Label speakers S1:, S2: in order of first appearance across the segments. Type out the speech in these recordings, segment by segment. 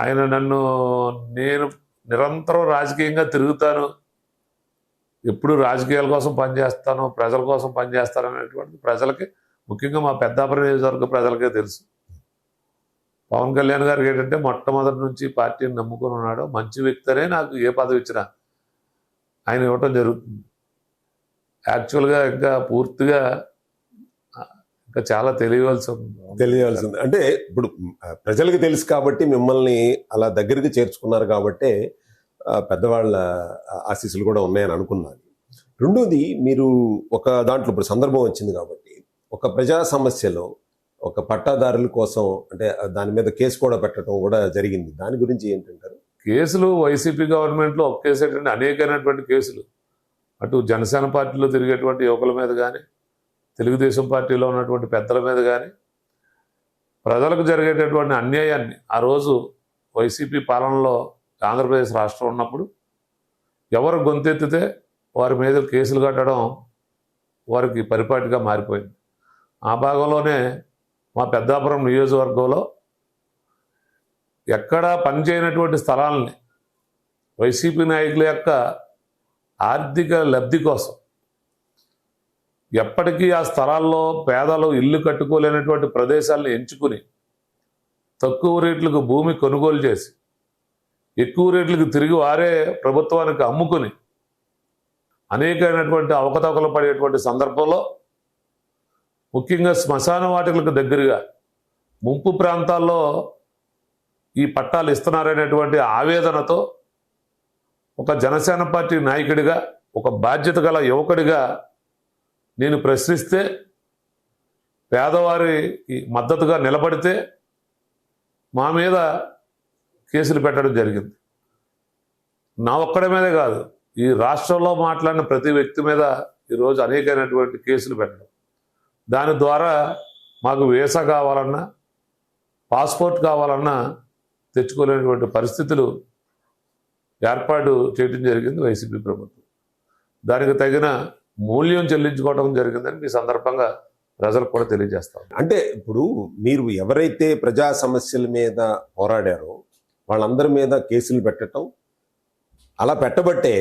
S1: ఆయన నేను నిరంతరం రాజకీయంగా తిరుగుతాను, ఎప్పుడు రాజకీయాల కోసం పనిచేస్తాను, ప్రజల కోసం పనిచేస్తాను అనేటువంటి ప్రజలకి, ముఖ్యంగా మా పెద్దాపురం నియోజకవర్గ ప్రజలకే తెలుసు. పవన్ కళ్యాణ్ గారికి ఏంటంటే మొట్టమొదటి నుంచి పార్టీని నమ్ముకుని ఉన్నాడు. మంచి వ్యక్తినే నాకు ఏ పదవి ఇచ్చినా ఆయన ఇవ్వటం జరుగుతుంది. యాక్చువల్గా ఇంకా పూర్తిగా ఇంకా చాలా తెలియవలసింది.
S2: అంటే ఇప్పుడు ప్రజలకు తెలుసు కాబట్టి మిమ్మల్ని అలా దగ్గరికి చేర్చుకున్నారు కాబట్టి పెద్దవాళ్ళ ఆశీస్సులు కూడా ఉన్నాయని అనుకున్నాను. రెండోది, మీరు ఒక దాంట్లో ఇప్పుడు సందర్భం వచ్చింది కాబట్టి ఒక ప్రజా సమస్యలో ఒక పట్టాదారుల కోసం అంటే దాని మీద కేసు కూడా పెట్టడం కూడా జరిగింది. దాని గురించి ఏంటంటారు?
S1: కేసులు వైసీపీ గవర్నమెంట్లో ఒక కేసు ఏంటంటే అనేకమైనటువంటి కేసులు, అటు జనసేన పార్టీలో తిరిగేటువంటి యువకుల మీద కానీ, తెలుగుదేశం పార్టీలో ఉన్నటువంటి పెద్దల మీద కానీ, ప్రజలకు జరిగేటటువంటి అన్యాయాన్ని ఆ రోజు వైసీపీ పాలనలో ఆంధ్రప్రదేశ్ రాష్ట్రం ఉన్నప్పుడు ఎవరు గొంతెత్తితే వారి మీద కేసులు కట్టడం వారికి పరిపాటిగా మారిపోయింది. ఆ భాగంలోనే మా పెద్దాపురం నియోజకవర్గంలో ఎక్కడా పనిచేయనటువంటి స్థలాలని వైసీపీ నాయకుల యొక్క ఆర్థిక లబ్ధి కోసం ఎప్పటికీ ఆ స్థలాల్లో పేదలు ఇల్లు కట్టుకోలేనటువంటి ప్రదేశాలను ఎంచుకుని తక్కువ రేట్లకు భూమి కొనుగోలు చేసి ఎక్కువ రేట్లకు తిరిగి వారే ప్రభుత్వానికి అమ్ముకుని అనేకమైనటువంటి అవకతవకలు పడేటువంటి సందర్భంలో, ముఖ్యంగా శ్మశాన వాటికలకు దగ్గరగా ముంపు ప్రాంతాల్లో ఈ పట్టాలు ఇస్తున్నారనేటువంటి ఆవేదనతో ఒక జనసేన పార్టీ నాయకుడిగా, ఒక బాధ్యత గల యువకుడిగా నేను ప్రశ్నిస్తే, పేదవారి మద్దతుగా నిలబడితే మా మీద కేసులు పెట్టడం జరిగింది. నా ఒక్కడి మీదే కాదు, ఈ రాష్ట్రంలో మాట్లాడిన ప్రతి వ్యక్తి మీద ఈరోజు అనేకమైనటువంటి కేసులు పెట్టడం. దాని ద్వారా మాకు వీసా కావాలన్నా, పాస్పోర్ట్ కావాలన్నా తెచ్చుకోలేనటువంటి పరిస్థితులు ఏర్పాటు చేయడం జరిగింది వైసీపీ ప్రభుత్వం. దానికి తగిన మూల్యం చెల్లించుకోవడం జరిగిందని మీ సందర్భంగా ప్రజలకు కూడా తెలియజేస్తాం.
S2: అంటే ఇప్పుడు మీరు ఎవరైతే ప్రజా సమస్యల మీద పోరాడారో వాళ్ళందరి మీద కేసులు పెట్టడం, అలా పెట్టబట్టే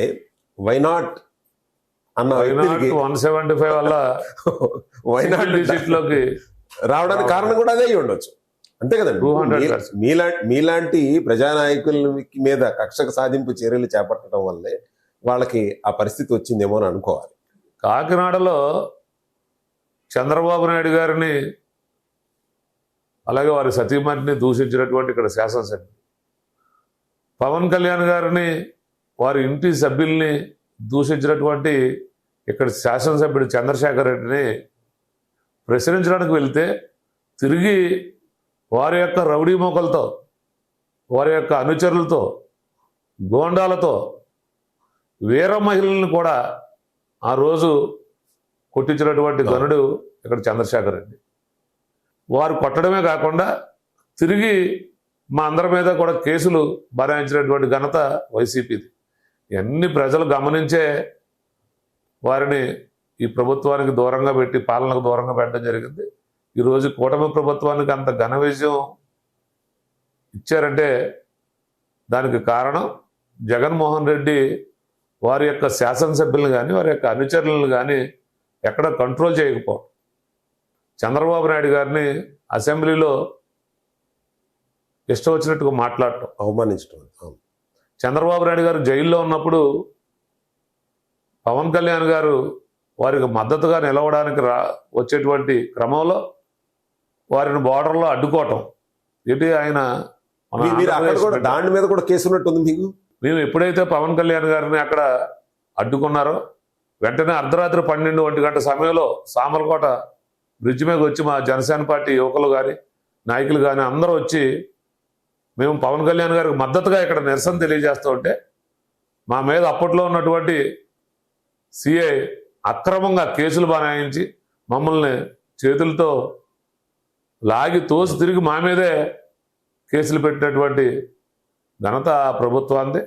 S2: వైనాట్ అన్న
S1: 175 వల్ల
S2: వైనాట్
S1: సీట్లోకి
S2: రావడానికి కారణం కూడా అదే ఉండొచ్చు. అంతే కదండి. మీలాంటి ప్రజానాయకుల మీద కక్షకు సాధింపు చర్యలు చేపట్టడం వల్లే వాళ్ళకి ఆ పరిస్థితి వచ్చిందేమో అని అనుకోవాలి.
S1: కాకినాడలో చంద్రబాబు నాయుడు గారిని అలాగే వారి సతీమణిని దూషించినటువంటి ఇక్కడ శాసనసభ్యులు, పవన్ కళ్యాణ్ గారిని వారి ఇంటి సభ్యుల్ని దూషించినటువంటి ఇక్కడ శాసనసభ్యుడు చంద్రశేఖర్ రెడ్డిని ప్రశ్నించడానికి వెళ్తే తిరిగి వారి యొక్క రౌడీ మోకలతో, వారి యొక్క అనుచరులతో, గోండాలతో వీర మహిళలను కూడా ఆ రోజు కొట్టించినటువంటి గనుడు ఇక్కడ చంద్రశేఖర్ రెడ్డి. వారు కొట్టడమే కాకుండా తిరిగి మా అందరి మీద కూడా కేసులు బనాయించినటువంటి ఘనత వైసీపీది. ఇవన్నీ ప్రజలు గమనించే వారిని ఈ ప్రభుత్వానికి దూరంగా పెట్టి, పాలనకు దూరంగా పెట్టడం జరిగింది. ఈరోజు కూటమి ప్రభుత్వానికి అంత ఘన విజయం ఇచ్చారంటే దానికి కారణం జగన్మోహన్ రెడ్డి వారి యొక్క శాసనసభ్యులను కానీ, వారి యొక్క అనుచరులను కానీ ఎక్కడ కంట్రోల్ చేయకపోవడం, చంద్రబాబు నాయుడు గారిని అసెంబ్లీలో ఇష్టం వచ్చినట్టుగా మాట్లాడటం,
S2: అవమానించడం.
S1: చంద్రబాబు నాయుడు గారు జైల్లో ఉన్నప్పుడు పవన్ కళ్యాణ్ గారు వారికి మద్దతుగా నిలవడానికి వచ్చేటువంటి క్రమంలో వారిని బోర్డర్లో అడ్డుకోవటం. ఏంటి ఆయన
S2: దాని మీద కూడా కేసు ఉన్నట్టుంది మీకు.
S1: మేము ఎప్పుడైతే పవన్ కళ్యాణ్ గారిని అక్కడ అడ్డుకున్నారో వెంటనే అర్ధరాత్రి 12 గంటల సమయంలో సామర్లకోట బ్రిడ్జ్ మీద వచ్చి మా జనసేన పార్టీ యువకులు కానీ, నాయకులు కానీ అందరూ వచ్చి మేము పవన్ కళ్యాణ్ గారికి మద్దతుగా ఇక్కడ నిరసన తెలియజేస్తూ ఉంటే మా మీద అప్పట్లో ఉన్నటువంటి సిఐ అక్రమంగా కేసులు బనాయించి మమ్మల్ని చేతులతో లాగి తోసి తిరిగి మా మీదే కేసులు పెట్టినటువంటి ఘనత ప్రభుత్వాన్ని.